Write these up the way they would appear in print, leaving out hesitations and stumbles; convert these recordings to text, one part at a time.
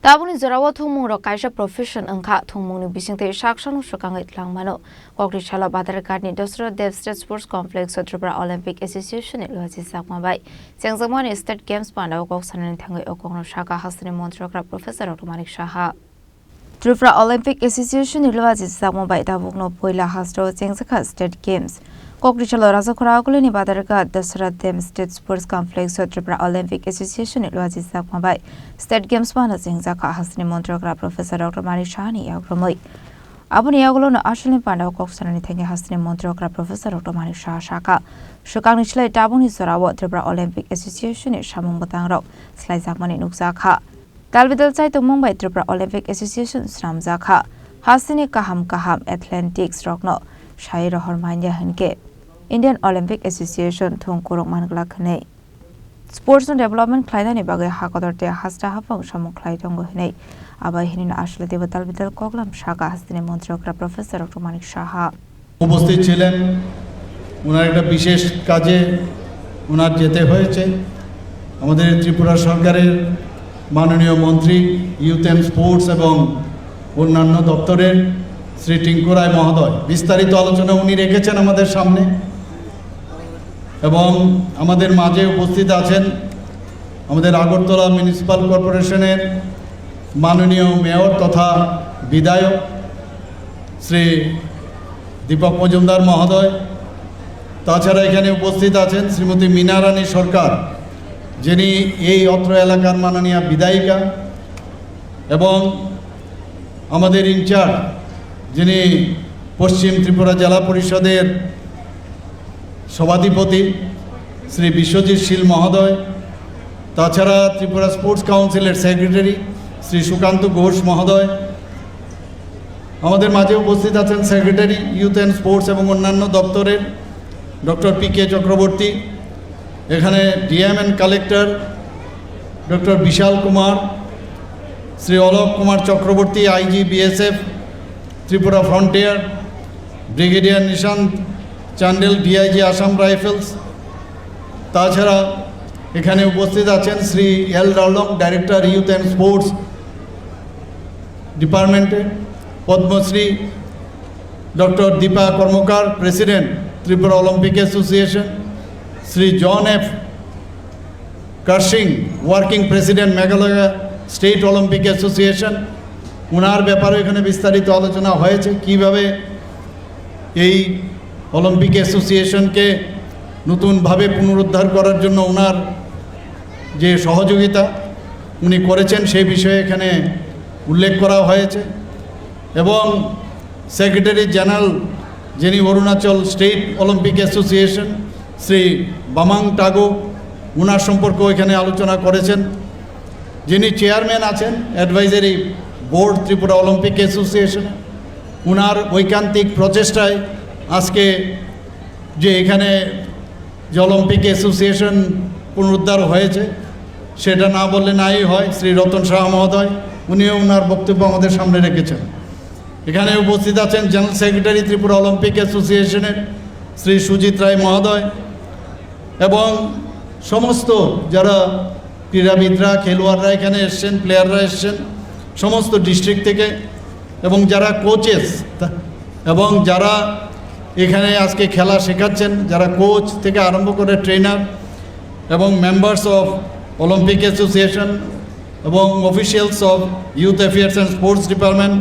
Tabuni Zarawa Thumung Rokaisha profession Anka Thumung Bisinte Shakshan Shokang Langmano, Kokri Chala Badar Gardni, Dosra Dev State Sports Complex, Tripura Olympic Association, Luasi Sakmabai, Sangzaman State Games Panda, Goksan and Tango Okono Shaka Hasani Montrogra Professor Automatic Shaha. Tripura Olympic Association, Luasi Sakmabai, Tabukno Poila Hastro, Sangzaka State Games. Kokrichalo Razakura ni Badarga Dasra Dem State Sports Complex Tripura Olympic Association Luazi Sakmabai State Games Pana Zingzaka Hasni Montrogra Professor Dr. Mari Shani Yagromoi Abuni Yagulo no Ashley Panda Koksan Thangi Hasni Montrogra Professor Dr. Mari Shaka Shukang Chle Tabuni Sarawa Tripura Olympic Association Shamung Batangro Slai Zakmani Nukzaka Talvidal Sai to Mumbai Tripura Olympic Association Sram Zakha Hasni Kaham Athletics Rockno Shaira Hormanya Hanke Indian Olympic Association Thong Kurok Mangla Khane Sports and Development Klaida ni bagai hakodorte hasta hapang shamuk klaidong hne abai hinin ashla debatal bital koglam shaka hastine montrogra Professor Dr. Manik Shaha উপস্থিত ছিলেন ওনার একটা বিশেষ কাজে ওনার যেতে হয়েছে আমাদের ত্রিপুরা সরকারের মাননীয় মন্ত্রী ইউথ এন্ড স্পোর্টস এবং অন্যান্য দপ্তরের শ্রী টিঙ্কু রায় মহোদয় বিস্তারিত আলোচনা উনি রেখেছেন আমাদের সামনে এবং আমাদের মাঝে উপস্থিত আছেন আমাদের আগরতলা মিউনিসিপাল কর্পোরেশনের মাননীয় মেয়র তথা বিধায়ক শ্রী দীপক মজুমদার মহোদয় তাছাড়া এখানে উপস্থিত আছেন শ্রীমতী মীনা রানী সরকার যিনি এই অত্র এলাকার মাননীয় বিধায়িকা এবং আমাদের ইনচার্জ যিনি পশ্চিম ত্রিপুরা জেলা পরিষদের সভাধিপতি শ্রী বিশ্বজিৎ শীল মহোদয় তাছাড়া ত্রিপুরা স্পোর্টস কাউন্সিলের সেক্রেটারি শ্রী সুকান্ত ঘোষ মহোদয় আমাদের মাঝে উপস্থিত আছেন সেক্রেটারি ইউথ অ্যান্ড স্পোর্টস এবং অন্যান্য দপ্তরের ডক্টর পি.কে. চক্রবর্তী এখানে DM and collector doctor Vishal Kumar Shri Alok Kumar Chakraborty IG BSF Tripura frontier brigadier Nishant Chandel DIG Assam Rifles তাছাড়া এখানে উপস্থিত আছেন Shri L Ralong director youth and sports ডিপার্টমেন্টে Padmashri doctor Dipa Karmakar president Tripura Olympic association Shri John F Kharshiing working president Meghalaya state Olympic association ওনার ব্যাপারে এখানে বিস্তারিত আলোচনা হয়েছে কিভাবে এই অলিম্পিক অ্যাসোসিয়েশনকে নতুনভাবে পুনরুদ্ধার করার জন্য ওনার যে সহযোগিতা উনি করেছেন সেই বিষয়ে এখানে উল্লেখ করা হয়েছে এবং সেক্রেটারি জেনারেল যিনি Arunachal state Olympic association Shri Bamang Tago ওনার সম্পর্কেও এখানে আলোচনা করেছেন যিনি চেয়ারম্যান আছেন advisory board Tripura Olympic association ওনার ঐকান্তিক প্রচেষ্টায় আজকে যে এখানে যে অলিম্পিক অ্যাসোসিয়েশন পুনরুদ্ধার হয়েছে সেটা না বললে নাই হয় শ্রী রতন শাহ মহোদয় উনিও ওনার বক্তব্য আমাদের সামনে রেখেছেন এখানে উপস্থিত আছেন জেনারেল সেক্রেটারি ত্রিপুরা অলিম্পিক অ্যাসোসিয়েশনের শ্রী সুজিত রায় মহোদয় এবং সমস্ত যারা ক্রীড়াবিদরা খেলোয়াড়রা এখানে এসছেন প্লেয়াররা এসছেন সমস্ত ডিস্ট্রিক্ট থেকে এবং যারা কোচেস এবং যারা এখানে আজকে খেলা শেখাচ্ছেন যারা কোচ থেকে আরম্ভ করে ট্রেনার এবং মেম্বার্স অফ অলিম্পিক অ্যাসোসিয়েশন এবং officials of youth affairs and sports department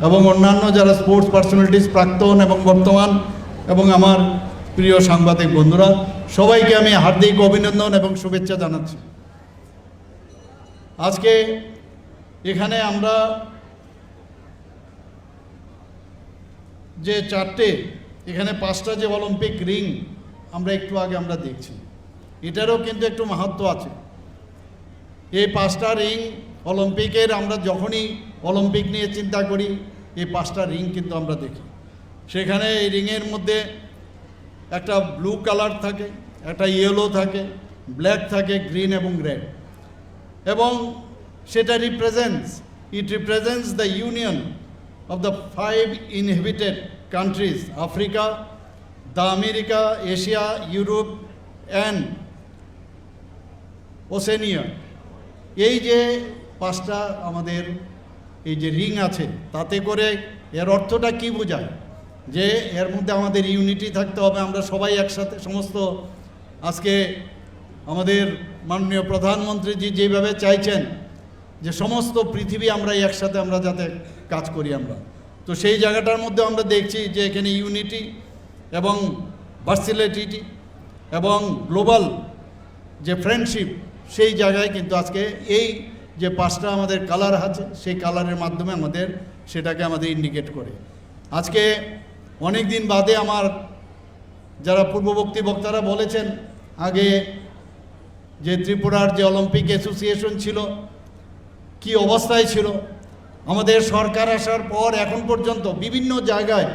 এবং অন্যান্য যারা স্পোর্টস পার্সোনালিটিস প্রাক্তন এবং বর্তমান এবং আমার প্রিয় সাংবাদিক বন্ধুরা সবাইকে আমি হার্দিক অভিনন্দন এবং শুভেচ্ছা জানাচ্ছি আজকে এখানে আমরা যে চারটে এখানে পাঁচটা যে অলিম্পিক রিং আমরা একটু আগে আমরা দেখছি এটারও কিন্তু একটু মাহাত্ম্য আছে এই পাঁচটা রিং অলিম্পিকের আমরা যখনই অলিম্পিক নিয়ে চিন্তা করি এই পাঁচটা রিং কিন্তু আমরা দেখি সেখানে এই রিংয়ের মধ্যে একটা ব্লু কালার থাকে একটা ইয়েলো থাকে ব্ল্যাক থাকে গ্রিন এবং রেড এবং সেটা represents the union of the 5 inhabited countries Africa, the America, Asia, Europe and Oceania এই যে 5টা আমাদের এই যে রিং আছে, তাতে করে এর অর্থটা কি বোঝায়, যে এর মধ্যে আমাদের ইউনিটি থাকতে হবে, আমরা সবাই একসাথে সমস্ত। আজকে আমাদের মাননীয় প্রধানমন্ত্রীজি যেভাবে চাইছেন যে সমস্ত পৃথিবী আমরা একসাথে আমরা যাতে কাজ করি আমরা, তো সেই জায়গাটার মধ্যে আমরা দেখছি যে এখানে ইউনিটি এবং ভার্সিলিটি এবং গ্লোবাল যে ফ্রেন্ডশিপ, সেই জায়গায় কিন্তু আজকে এই যে 5টা আমাদের কালার আছে, সেই কালারের মাধ্যমে আমাদের সেটাকে আমাদের ইন্ডিকেট করে। আজকে অনেক দিন বাদে আমার যারা পূর্ববর্তী বক্তারা বলেছেন, আগে যে ত্রিপুরার যে অলিম্পিক অ্যাসোসিয়েশন ছিল কি অবস্থায় ছিল, আমাদের সরকার আসার পর এখন পর্যন্ত বিভিন্ন জায়গায়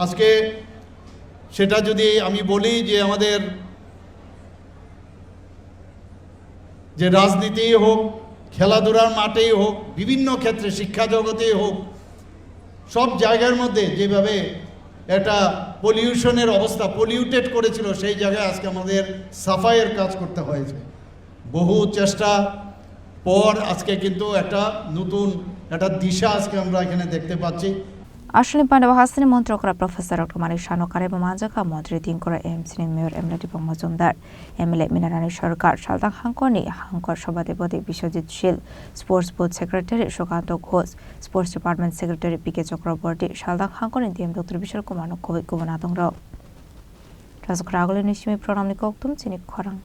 আজকে সেটা যদি আমি বলি যে আমাদের যে রাজনীতিই হোক, খেলাধুলার মাঠেই হোক, বিভিন্ন ক্ষেত্রে শিক্ষা জগতেই হোক, সব জায়গার মধ্যে যেভাবে একটা পলিউশনের অবস্থা পলিউটেড করেছিল, সেই জায়গায় আজকে আমাদের সাফাইয়ের কাজ করতে হয়েছে। বহু চেষ্টা পর আজকে কিন্তু একটা নতুন একটা দিশা আজকে আমরা এখানে দেখতে পাচ্ছি। Ashley Pandavahasini Montrokra Professor Dr. Manik Shanokare Manjaka Modri Tinkora MCN Mayor Emlati Pamazumdar MLA Minarani Sarkar Shaldang Hankoni Hankor Shabade Bode Bishojit Shil Sports Board Secretary Shokanto Ghosh Sports Department Secretary PK Chakraborty Shaldang Hankoni DM Dr. Bishal Kumano Kovik Kubanatong Rao Razokragoli Nishimi Pronamni Koktum Chinik Korang